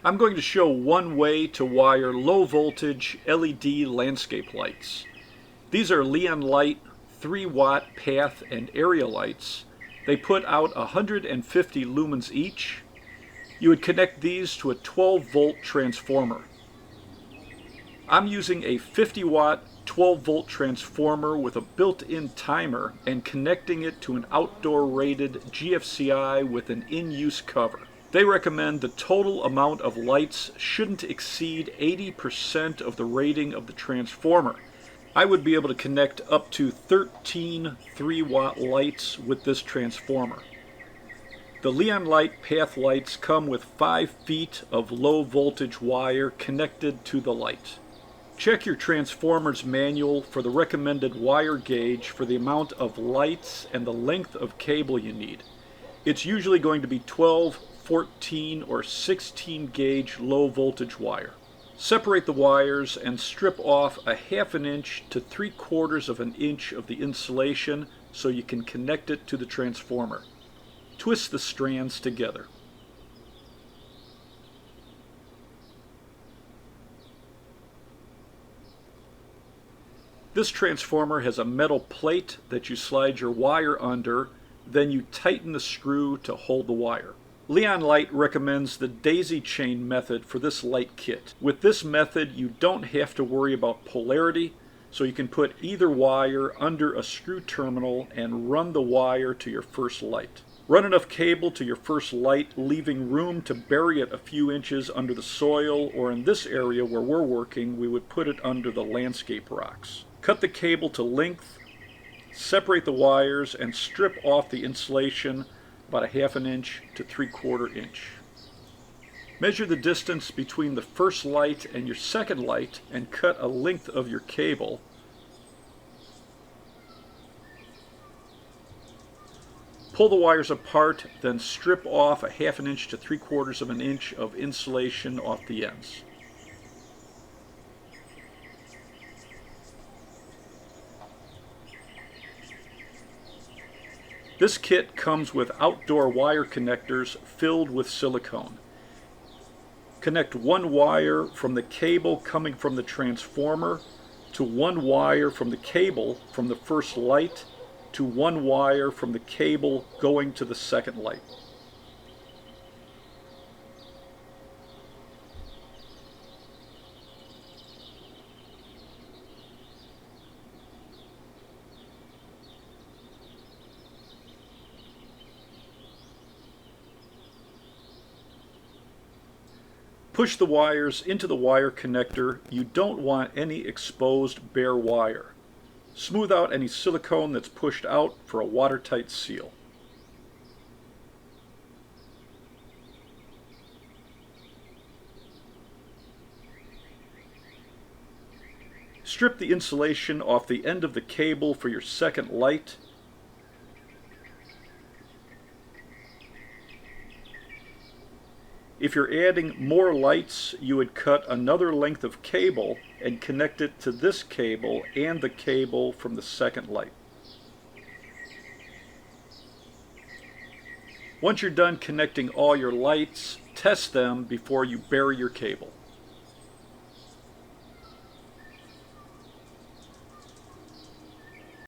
I'm going to show one way to wire low voltage LED landscape lights. These are Leon Light 3-watt path and area lights. They put out 150 lumens each. You would connect these to a 12-volt transformer. I'm using a 50-watt 12-volt transformer with a built-in timer and connecting it to an outdoor rated GFCI with an in-use cover. They recommend the total amount of lights shouldn't exceed 80% of the rating of the transformer. I would be able to connect up to 13 3-watt lights with this transformer. The Leon Light path lights come with 5 feet of low voltage wire connected to the light. Check your transformer's manual for the recommended wire gauge for the amount of lights and the length of cable you need. It's usually going to be 12, 14, or 16 gauge low voltage wire. Separate the wires and strip off a 1/2 inch to 3/4 inch of the insulation so you can connect it to the transformer. Twist the strands together. This transformer has a metal plate that you slide your wire under, then you tighten the screw to hold the wire. Leon Light recommends the daisy chain method for this light kit. With this method, you don't have to worry about polarity, so you can put either wire under a screw terminal and run the wire to your first light. Run enough cable to your first light, leaving room to bury it a few inches under the soil, or in this area where we're working, we would put it under the landscape rocks. Cut the cable to length, separate the wires, and strip off the insulation about a 1/2 inch to 3/4 inch. Measure the distance between the first light and your second light and cut a length of your cable. Pull the wires apart, then strip off a 1/2 inch to 3/4 inch of insulation off the ends. This kit comes with outdoor wire connectors filled with silicone. Connect one wire from the cable coming from the transformer to one wire from the cable from the first light to one wire from the cable going to the second light. Push the wires into the wire connector. You don't want any exposed bare wire. Smooth out any silicone that's pushed out for a watertight seal. Strip the insulation off the end of the cable for your second light. If you're adding more lights, you would cut another length of cable and connect it to this cable and the cable from the second light. Once you're done connecting all your lights, test them before you bury your cable.